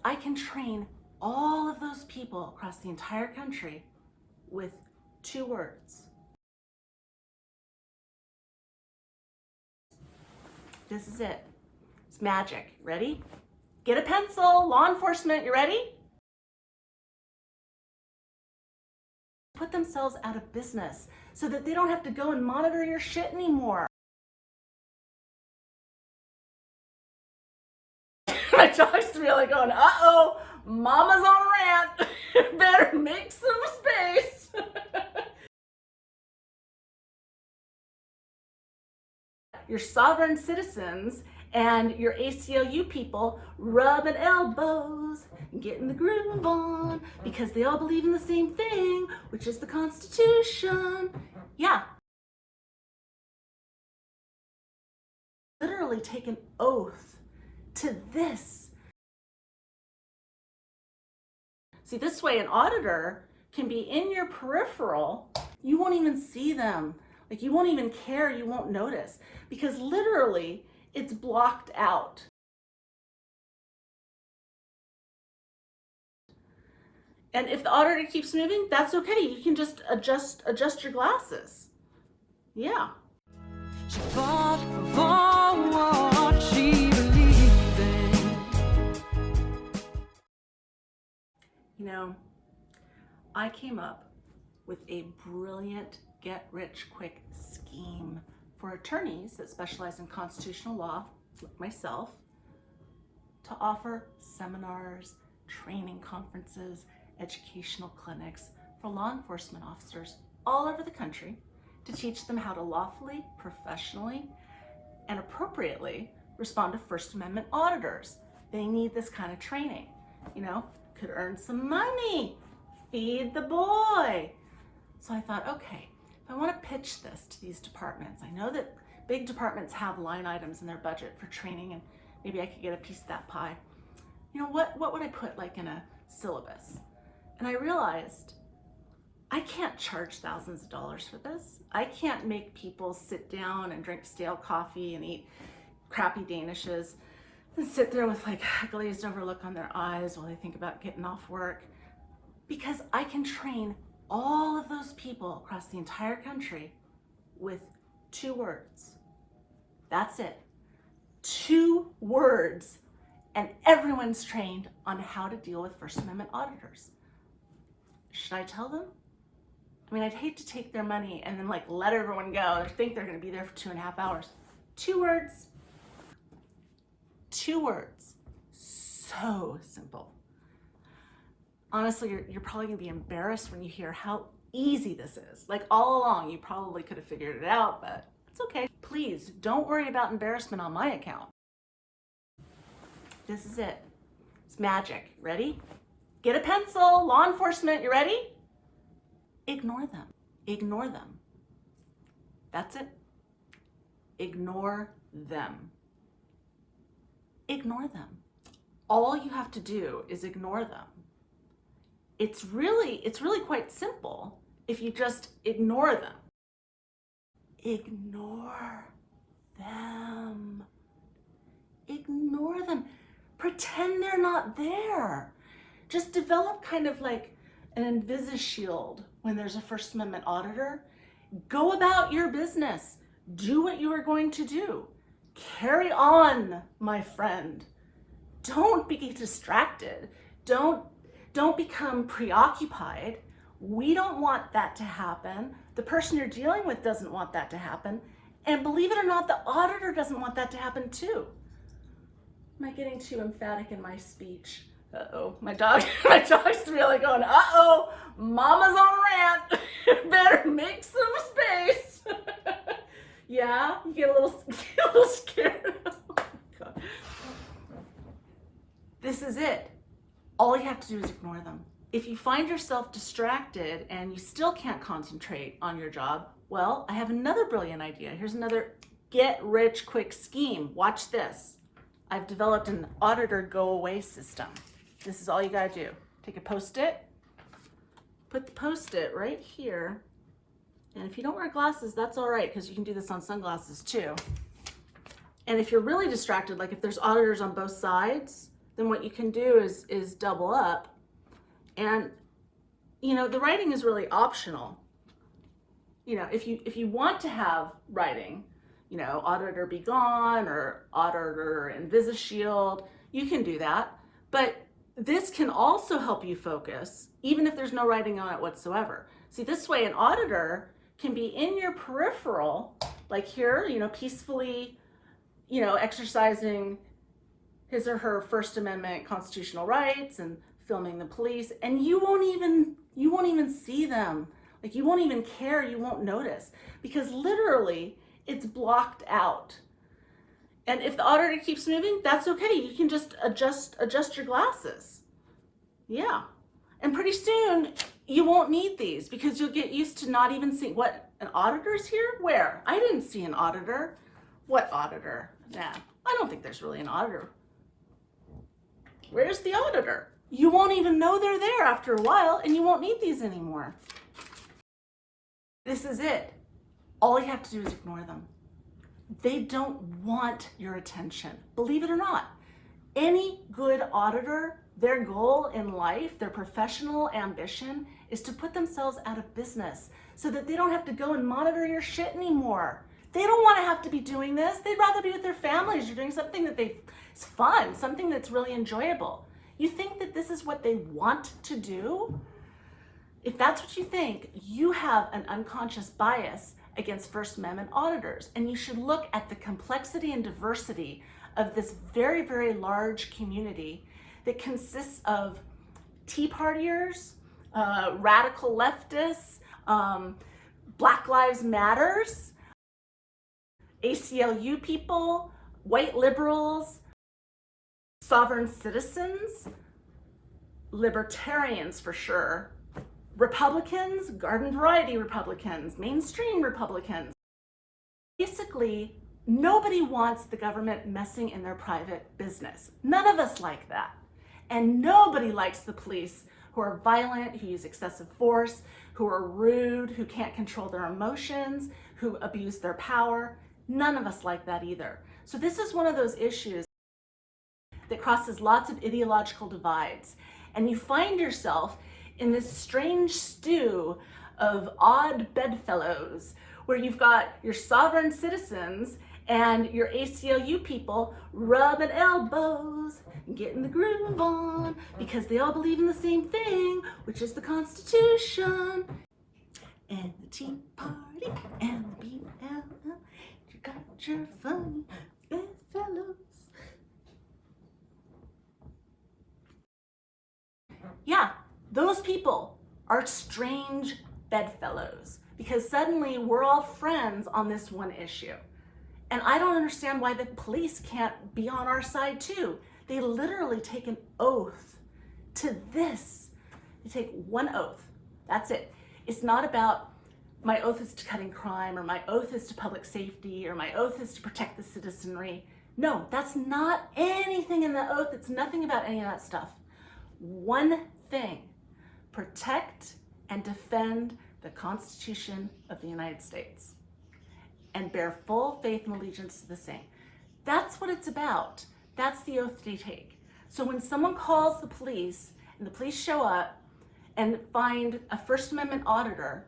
I can train all of those people across the entire country with 2 words. This is it. It's magic. Ready? Get a pencil. Law enforcement, you ready? Put themselves out of business so that they don't have to go and monitor your shit anymore. My dog's really going, uh-oh, mama's on a rant. Better make some space. Your sovereign citizens and your ACLU people rubbing elbows and getting the groove on because they all believe in the same thing, which is the Constitution. Yeah. Literally take an oath to this. See, this way an auditor can be in your peripheral. You won't even see them. Like, you won't even care, you won't notice, because literally it's blocked out. And if the auditor keeps moving, that's okay. You can just adjust your glasses. Yeah. She fought for what she believed in. You know, I came up with a brilliant get-rich-quick scheme for attorneys that specialize in constitutional law, like myself, to offer seminars, training conferences, educational clinics for law enforcement officers all over the country to teach them how to lawfully, professionally, and appropriately respond to First Amendment auditors. They need this kind of training. You know, could earn some money, feed the boy. So I thought, okay, if I want to pitch this to these departments, I know that big departments have line items in their budget for training, and maybe I could get a piece of that pie. You know, what would I put like in a syllabus? And I realized I can't charge thousands of dollars for this. I can't make people sit down and drink stale coffee and eat crappy Danishes and sit there with like a glazed over look on their eyes while they think about getting off work. Because I can train all of those people across the entire country with 2 words. That's it. 2 words, and everyone's trained on how to deal with First Amendment auditors. Should I tell them? I mean, I'd hate to take their money and then like let everyone go or think they're gonna be there for 2.5 hours. 2 words. 2 words. So simple. Honestly, you're probably gonna be embarrassed when you hear how easy this is. Like all along, you probably could have figured it out, but it's okay. Please, don't worry about embarrassment on my account. This is it. It's magic. Ready? Get a pencil. Law enforcement, you ready? Ignore them. Ignore them. That's it. Ignore them. Ignore them. All you have to do is ignore them. It's really quite simple if you just ignore them. Ignore them. Ignore them. Pretend they're not there. Just develop kind of like an invisishield when there's a First Amendment auditor. Go about your business. Do what you are going to do. Carry on, my friend. Don't be distracted. Don't become preoccupied. We don't want that to happen. The person you're dealing with doesn't want that to happen. And believe it or not, the auditor doesn't want that to happen too. Am I getting too emphatic in my speech? Uh-oh, my dog's really going, uh-oh, mama's on a rant. Better make some space. Yeah, you get a little scared. Oh my God. This is it. All you have to do is ignore them. If you find yourself distracted and you still can't concentrate on your job, well, I have another brilliant idea. Here's another get-rich-quick scheme. Watch this. I've developed an auditor go-away system. This is all you gotta do. Take a Post-it, put the Post-it right here, and if you don't wear glasses, that's all right, because you can do this on sunglasses too. And if you're really distracted, like if there's auditors on both sides, then what you can do is double up. And, you know, the writing is really optional. You know, if you want to have writing, you know, auditor be gone or auditor InvisiShield, you can do that. But this can also help you focus, even if there's no writing on it whatsoever. See, this way an auditor can be in your peripheral, like here, you know, peacefully, you know, exercising his or her First Amendment constitutional rights and filming the police, and you won't even see them. Like, you won't even care, you won't notice, because literally it's blocked out. And if the auditor keeps moving, that's okay. You can just adjust your glasses. Yeah. And pretty soon you won't need these because you'll get used to not even seeing what, an auditor's here? Where? I didn't see an auditor. What auditor? Nah, I don't think there's really an auditor. Where's the auditor? You won't even know they're there after a while, and you won't need these anymore. This is it. All you have to do is ignore them. They don't want your attention. Believe it or not, any good auditor, their goal in life, their professional ambition is to put themselves out of business so that they don't have to go and monitor your shit anymore. They don't want to have to be doing this. They'd rather be with their families or doing something that it's fun, something that's really enjoyable. You think that this is what they want to do? If that's what you think, you have an unconscious bias against First Amendment auditors, and you should look at the complexity and diversity of this very, very large community that consists of Tea Partiers, radical leftists, Black Lives Matters, ACLU people, white liberals, sovereign citizens, libertarians for sure, Republicans, garden variety Republicans, mainstream Republicans. Basically, nobody wants the government messing in their private business. None of us like that. And nobody likes the police who are violent, who use excessive force, who are rude, who can't control their emotions, who abuse their power. None of us like that either. So this is one of those issues that crosses lots of ideological divides. And you find yourself in this strange stew of odd bedfellows where you've got your sovereign citizens and your ACLU people rubbing elbows and getting the groove on because they all believe in the same thing, which is the Constitution. And the Tea Party and the BLM, you got your funny bedfellows. Yeah, those people are strange bedfellows because suddenly we're all friends on this one issue. And I don't understand why the police can't be on our side too. They literally take an oath to this. They take one oath. That's it. It's not about my oath is to cutting crime or my oath is to public safety or my oath is to protect the citizenry. No, that's not anything in the oath. It's nothing about any of that stuff. One thing: protect and defend the Constitution of the United States and bear full faith and allegiance to the same. That's what it's about. That's the oath they take. So when someone calls the police and the police show up and find a First Amendment auditor,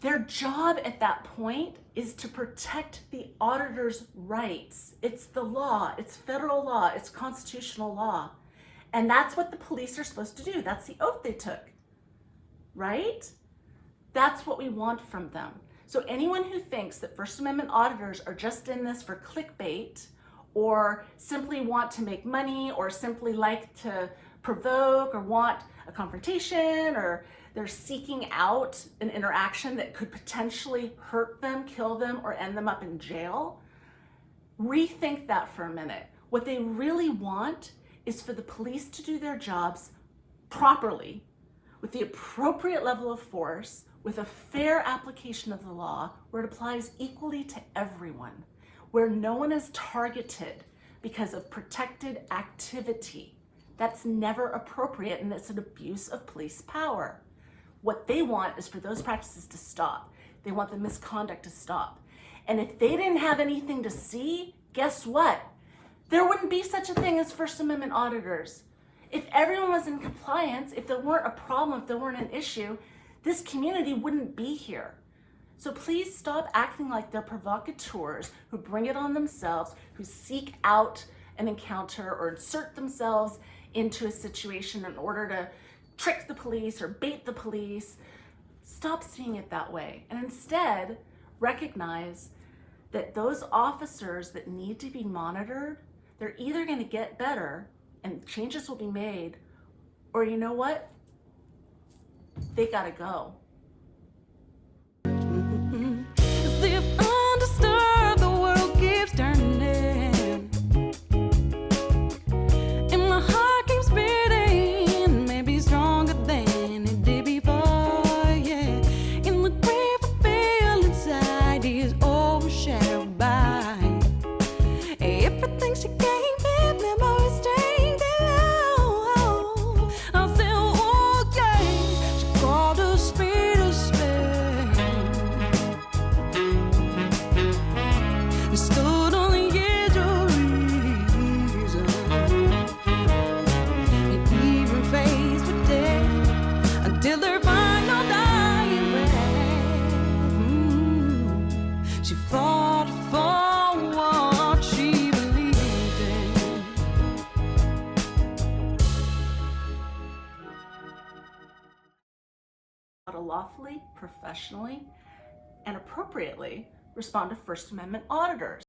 their job at that point is to protect the auditor's rights. It's the law, it's federal law, it's constitutional law. And that's what the police are supposed to do. That's the oath they took, right? That's what we want from them. So anyone who thinks that First Amendment auditors are just in this for clickbait or simply want to make money or simply like to provoke or want a confrontation or they're seeking out an interaction that could potentially hurt them, kill them, or end them up in jail, rethink that for a minute. What they really want is for the police to do their jobs properly, with the appropriate level of force, with a fair application of the law, where it applies equally to everyone, where no one is targeted because of protected activity. That's never appropriate, and it's an abuse of police power. What they want is for those practices to stop. They want the misconduct to stop. And if they didn't have anything to see, guess what? there wouldn't be such a thing as First Amendment auditors. If everyone was in compliance, if there weren't a problem, if there weren't an issue, this community wouldn't be here. So please stop acting like they're provocateurs who bring it on themselves, who seek out an encounter or insert themselves into a situation in order to trick the police or bait the police. Stop seeing it that way, and instead recognize that those officers that need to be monitored, they're either going to get better and changes will be made, or you know what? They gotta go. As if undisturbed, the world keeps turning, and my heart keeps beating, maybe stronger than it did before. Yeah, and the grief I feel inside is overshadowed by everything she gave me. Memories staying low. I said, oh yeah, she called a spade a spade. It stood on the edge of reason. It even faced with death until her final dying breath. She fought for what she believed in. How to lawfully, professionally, and appropriately respond to First Amendment auditors.